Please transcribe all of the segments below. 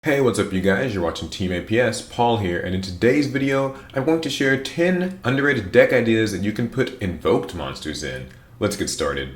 Hey, what's up you guys? You're watching Team APS, Paul here, and in today's video, I'm going to share 10 underrated deck ideas that you can put Invoked Monsters in. Let's get started.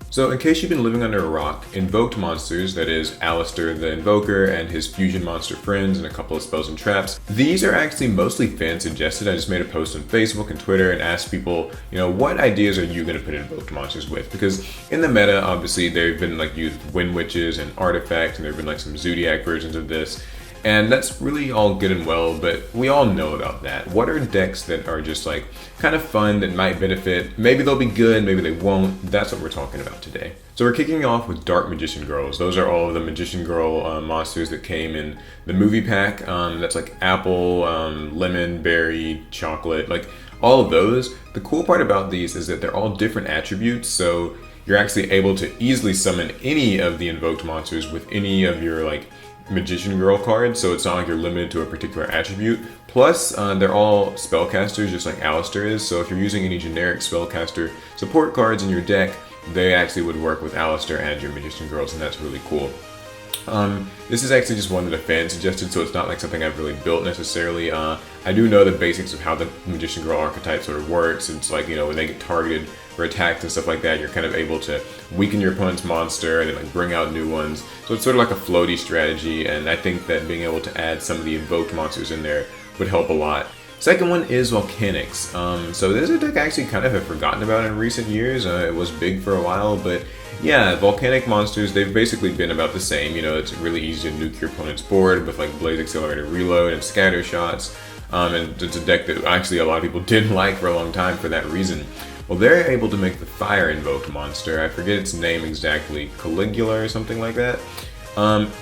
So in case you've been living under a rock, Invoked Monsters, that is Alistair the Invoker and his fusion monster friends and a couple of spells and traps, these are actually mostly fan suggested. I just made a post on Facebook and Twitter and asked people, what ideas are you going to put Invoked Monsters with? Because in the meta, obviously, they've been used with Wind Witches and Artifacts, and there have been some Zodiac versions of this. And that's really all good and well, but we all know about that. What are decks that are just kind of fun, that might benefit? Maybe they'll be good, maybe they won't. That's what we're talking about today. So we're kicking off with Dark Magician Girls. Those are all of the Magician Girl monsters that came in the movie pack. That's apple, lemon, berry, chocolate, all of those. The cool part about these is that they're all different attributes, so you're actually able to easily summon any of the invoked monsters with any of your Magician Girl cards, so it's not like you're limited to a particular attribute. Plus, they're all spellcasters, just like Alistair is, so if you're using any generic spellcaster support cards in your deck, they actually would work with Alistair and your Magician Girls, and that's really cool. This is actually just one that a fan suggested, so it's not something I've really built necessarily. I do know the basics of how the Magician Girl archetype sort of works. It's when they get targeted for attacks and stuff like that, you're kind of able to weaken your opponent's monster and then bring out new ones. So it's sort of like a floaty strategy, and I think that being able to add some of the invoked monsters in there would help a lot. Second one is Volcanics. So this is a deck I actually kind of have forgotten about in recent years. It was big for a while, but yeah, Volcanic monsters, they've basically been about the same. It's really easy to nuke your opponent's board with Blaze Accelerator Reload and Scatter Shots. And it's a deck that actually a lot of people didn't like for a long time for that reason. Well, they're able to make the Fire Invoked monster. I forget its name exactly, Caligula or something like that.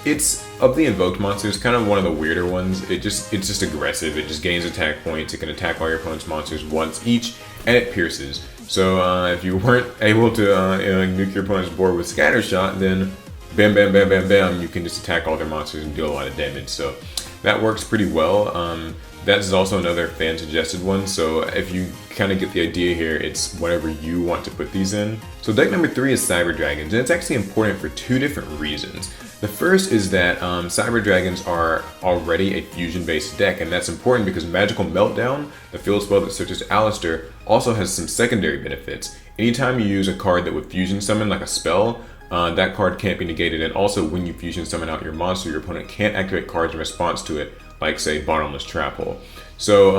It's, of the invoked monsters, kind of one of the weirder ones. It's just aggressive. It just gains attack points. It can attack all your opponent's monsters once each, and it pierces. So if you weren't able to nuke your opponent's board with Scatter Shot, then bam, bam, bam, bam, bam, you can just attack all their monsters and deal a lot of damage. So that works pretty well. That is also another fan suggested one, so if you kind of get the idea here, it's whatever you want to put these in. So deck number 3 is Cyber Dragons, and it's actually important for two different reasons. The first is that Cyber Dragons are already a fusion-based deck, and that's important because Magical Meltdown, the field spell that searches Alistair, also has some secondary benefits. Anytime you use a card that would fusion summon, like a spell, that card can't be negated, and also when you fusion summon out your monster, your opponent can't activate cards in response to it, like say Bottomless Trap Hole. So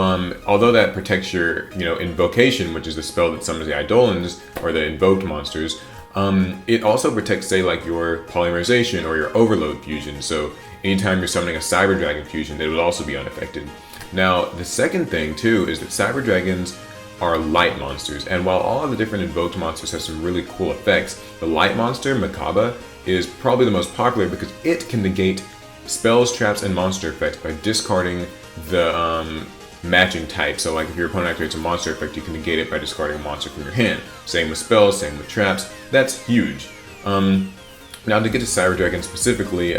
although that protects your invocation, which is the spell that summons the Eidolons or the invoked monsters, it also protects say your polymerization or your overload fusion. So anytime you're summoning a Cyber Dragon fusion, they would also be unaffected. Now the second thing too is that Cyber Dragons are light monsters, and while all of the different invoked monsters have some really cool effects, the light monster Makaba is probably the most popular because it can negate spells, traps, and monster effects by discarding the matching type. So if your opponent activates a monster effect, you can negate it by discarding a monster from your hand. Same with spells, same with traps. That's huge. Now to get to Cyber Dragon specifically,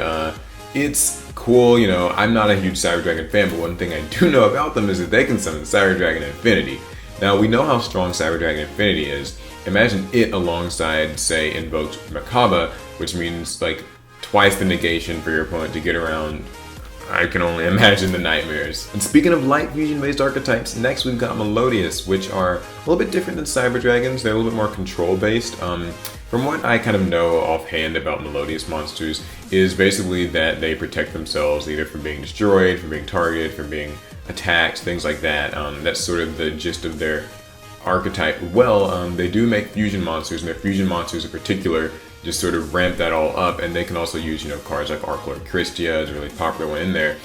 it's cool. I'm not a huge Cyber Dragon fan, but one thing I do know about them is that they can summon Cyber Dragon Infinity. Now we know how strong Cyber Dragon Infinity is. Imagine it alongside, say, Invoked Makaba, which means twice the negation for your opponent to get around. I can only imagine the nightmares. And speaking of light fusion-based archetypes, next we've got Melodious, which are a little bit different than Cyber Dragons. They're a little bit more control-based. From what I kind of know offhand about Melodious monsters, is basically that they protect themselves either from being destroyed, from being targeted, from being attacked, things like that. That's sort of the gist of their archetype. Well, they do make fusion monsters, and their fusion monsters in particular just sort of ramp that all up, and they can also use cards like Archlord Christia is a really popular one in there.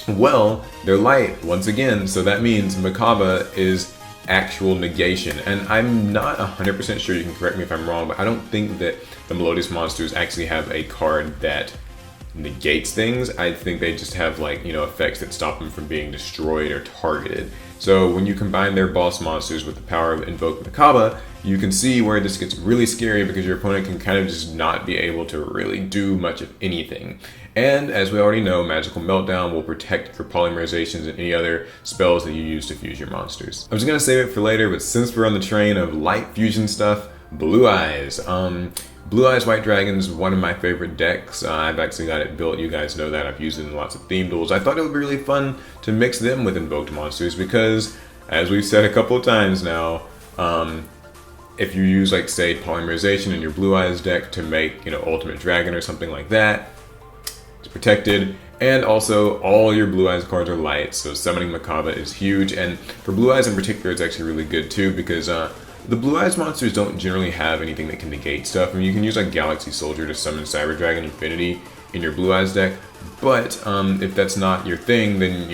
Well, they're light once again, so that means Makaba is actual negation, and I'm not 100% sure, you can correct me if I'm wrong, but I don't think that the Melodious monsters actually have a card that negates things. I think they just have effects that stop them from being destroyed or targeted. So when you combine their boss monsters with the power of Invoked Makaba, you can see where this gets really scary because your opponent can kind of just not be able to really do much of anything. And as we already know, Magical Meltdown will protect your polymerizations and any other spells that you use to fuse your monsters. I was going to save it for later, but since we're on the train of light fusion stuff, Blue Eyes. Blue Eyes White Dragon's one of my favorite decks. I've actually got it built. You guys know that. I've used it in lots of theme duels. I thought it would be really fun to mix them with Invoked Monsters because, as we've said a couple of times now, if you use, like, say, Polymerization in your Blue Eyes deck to make, Ultimate Dragon or something like that, it's protected. And also, all your Blue Eyes cards are light, so summoning Makaba is huge. And for Blue Eyes in particular, it's actually really good too because the Blue Eyes monsters don't generally have anything that can negate stuff. I mean, you can use like Galaxy Soldier to summon Cyber Dragon Infinity in your Blue Eyes deck, but if that's not your thing, then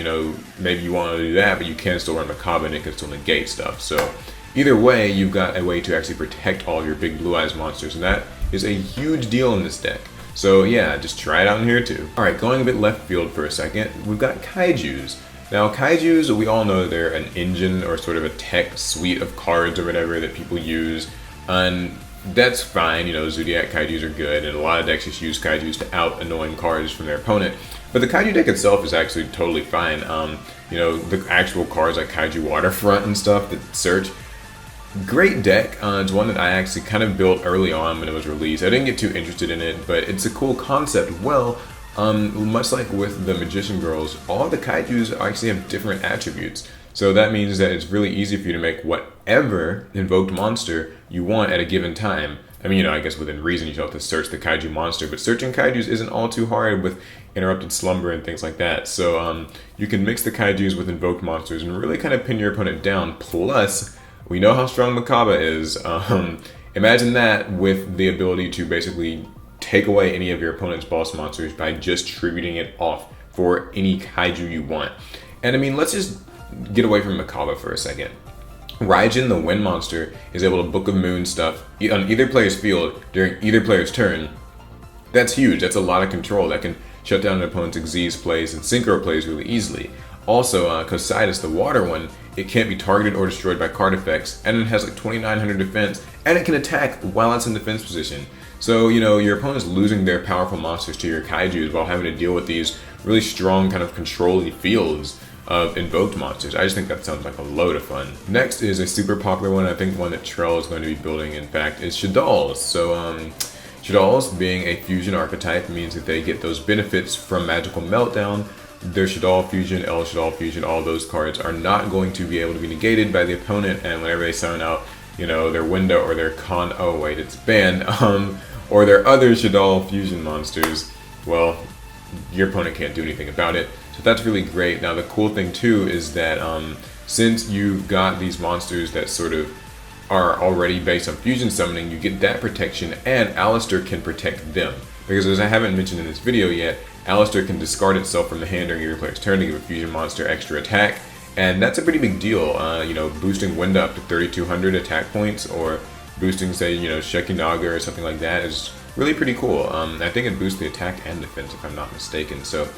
maybe you want to do that, but you can still run Makaba and it can still negate stuff. So either way, you've got a way to actually protect all of your big Blue Eyes monsters, and that is a huge deal in this deck. So yeah, just try it out in here too. Alright, going a bit left field for a second, we've got Kaijus. Now, Kaijus, we all know they're an engine or sort of a tech suite of cards or whatever that people use, and that's fine. Zodiac Kaijus are good, and a lot of decks just use Kaijus to out annoying cards from their opponent. But the Kaiju deck itself is actually totally fine. The actual cards like Kaiju Waterfront and stuff that search, great deck. It's one that I actually kind of built early on when it was released. I didn't get too interested in it, but it's a cool concept. Well, much like with the Magician Girls, all the Kaijus actually have different attributes. So that means that it's really easy for you to make whatever invoked monster you want at a given time. I mean, I guess within reason you don't have to search the Kaiju monster, but searching Kaijus isn't all too hard with interrupted slumber and things like that. So you can mix the Kaijus with invoked monsters and really kind of pin your opponent down. Plus, we know how strong Makaba is. Imagine that with the ability to basically take away any of your opponent's boss monsters by just tributing it off for any Kaiju you want. And I mean, let's just get away from Makaba for a second. Raijin, the wind monster, is able to Book of Moon stuff on either player's field during either player's turn. That's huge. That's a lot of control. That can shut down an opponent's Xyz plays and Synchro plays really easily. Also, Cosidus, the water one, it can't be targeted or destroyed by card effects, and it has like 2900 defense, and it can attack while it's in defense position. So, your opponent's losing their powerful monsters to your Kaijus while having to deal with these really strong kind of controlling fields of invoked monsters. I just think that sounds like a load of fun. Next is a super popular one, I think one that Trell is going to be building, in fact, is Shaddolls. So, Shaddolls, being a fusion archetype, means that they get those benefits from Magical Meltdown. Their Shaddoll Fusion, El Shaddoll Fusion, all those cards are not going to be able to be negated by the opponent, and whenever they summon out, their window or their it's banned, or their other Shaddoll Fusion monsters, well, your opponent can't do anything about it. So that's really great. Now the cool thing too is that since you've got these monsters that sort of are already based on fusion summoning, you get that protection, and Alistair can protect them. Because as I haven't mentioned in this video yet, Alistair can discard itself from the hand during your player's turn to give a fusion monster extra attack, and that's a pretty big deal. Boosting Winda up to 3200 attack points, or boosting, say, Shekinaga or something like that is really pretty cool. I think it boosts the attack and defense if I'm not mistaken. So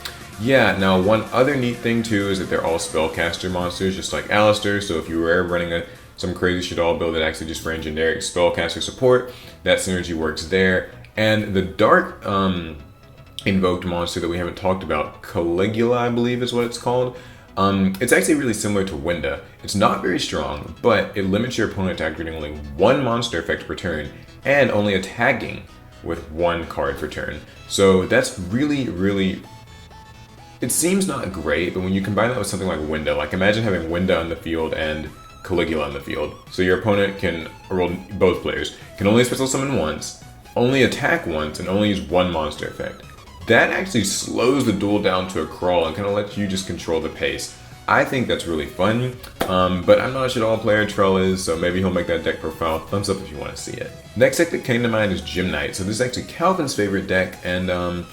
yeah, now one other neat thing too is that they're all spellcaster monsters just like Alistair, so if you were running some crazy Shaddoll build that actually just ran generic spellcaster support, that synergy works there. And the dark invoked monster that we haven't talked about, Caligula, I believe is what it's called. It's actually really similar to Winda. It's not very strong, but it limits your opponent to activating only one monster effect per turn and only attacking with one card per turn. So that's really, really, it seems not great, but when you combine that with something like Winda, like imagine having Winda on the field and Caligula on the field. So your opponent can, or well, both players, can only special summon once, only attack once, and only use one monster effect. That actually slows the duel down to a crawl and kind of lets you just control the pace. I think that's really fun, but I'm not a Shaddoll player, Trell is, so maybe he'll make that deck profile. Thumbs up if you want to see it. Next deck that came to mind is Gym Knight. So this is actually Calvin's favorite deck, and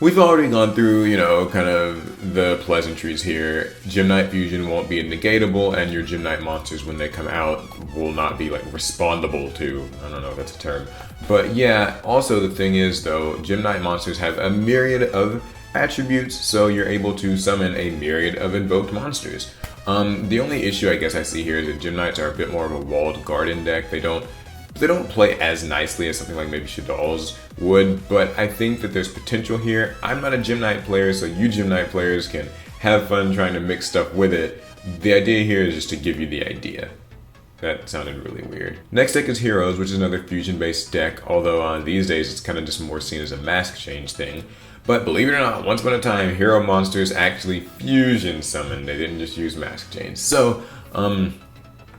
we've already gone through, kind of the pleasantries here. Gym Knight Fusion won't be negatable, and your Gym Knight monsters, when they come out, will not be, respondable to, I don't know if that's a term. But yeah, also the thing is, though, Gym Knight monsters have a myriad of attributes, so you're able to summon a myriad of invoked monsters. The only issue I guess I see here is that Gym Knights are a bit more of a walled garden deck. They don't play as nicely as something like maybe Shaddolls would, but I think that there's potential here. I'm not a Gym Knight player, so you Gym Knight players can have fun trying to mix stuff with it. The idea here is just to give you the idea. That sounded really weird. Next deck is Heroes, which is another fusion-based deck, although these days it's kind of just more seen as a mask change thing. But believe it or not, once upon a time, hero monsters actually fusion summoned. They didn't just use mask change. So,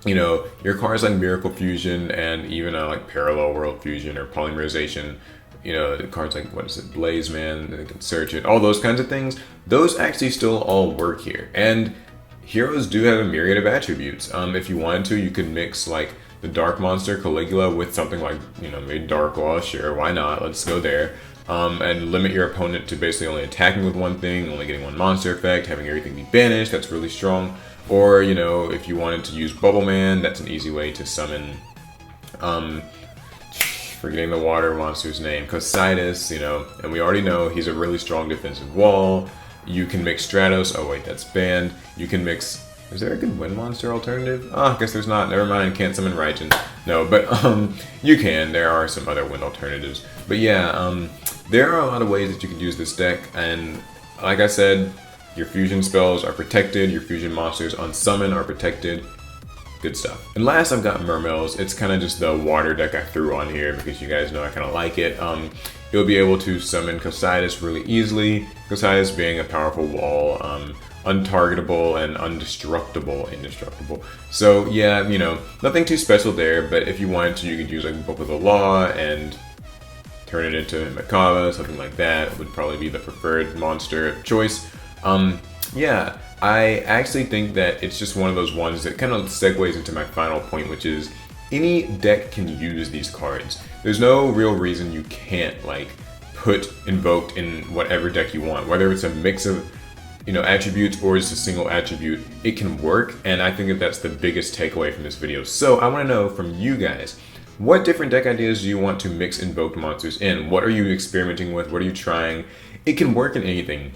you know, your cards like Miracle Fusion and even like Parallel World Fusion or Polymerization, you know, the cards like, what is it, Blaze Man, they can search it, all those kinds of things, those actually still all work here. And heroes do have a myriad of attributes. If you wanted to, you could mix like the Dark Monster Caligula with something like, you know, maybe Dark Law, sure, why not, let's go there. And limit your opponent to basically only attacking with one thing, only getting one monster effect, having everything be banished, that's really strong. Or, you know, if you wanted to use Bubble Man, that's an easy way to summon, forgetting the water monster's name, Cositis, you know, and we already know he's a really strong defensive wall. You can mix Stratos, oh wait, that's banned. You can mix, is there a good wind monster alternative? Oh, I guess there's not, never mind, can't summon Raijin. No, but you can, there are some other wind alternatives. But yeah, there are a lot of ways that you can use this deck, and like I said, your fusion spells are protected, your fusion monsters on summon are protected. Good stuff. And last I've got Mermails. It's kind of just the water deck I threw on here because you guys know I kind of like it. You'll be able to summon Cositis really easily. Cositis being a powerful wall, untargetable and indestructible. So yeah, you know, nothing too special there, but if you wanted to, you could use like Book of the Law and turn it into Makava, something like that would probably be the preferred monster of choice. Yeah, I actually think that it's just one of those ones that kind of segues into my final point, which is any deck can use these cards. There's no real reason you can't like put Invoked in whatever deck you want, whether it's a mix of, you know, attributes or just a single attribute, it can work. And I think that that's the biggest takeaway from this video. So I want to know from you guys, what different deck ideas do you want to mix Invoked monsters in? What are you experimenting with? What are you trying? It can work in anything.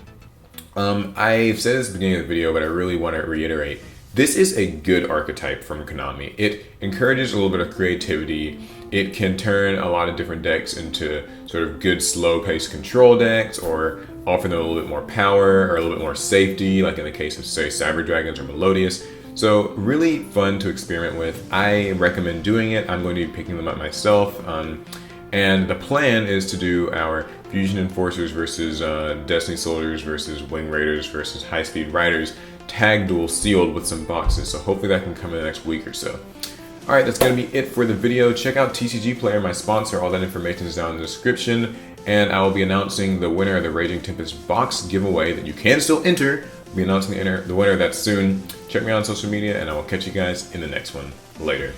I've said this at the beginning of the video, but I really want to reiterate. This is a good archetype from Konami. It encourages a little bit of creativity. It can turn a lot of different decks into sort of good slow-paced control decks, or offer them a little bit more power or a little bit more safety, like in the case of, say, Cyber Dragons or Melodious. So really fun to experiment with. I recommend doing it. I'm going to be picking them up myself. And the plan is to do our Fusion Enforcers versus Destiny Soldiers versus Wing Raiders versus High Speed Riders tag duel sealed with some boxes. So hopefully that can come in the next week or so. Alright, that's going to be it for the video. Check out TCG Player, my sponsor. All that information is down in the description. And I will be announcing the winner of the Raging Tempest box giveaway that you can still enter. I'll be announcing the winner that soon. Check me out on social media, and I will catch you guys in the next one. Later.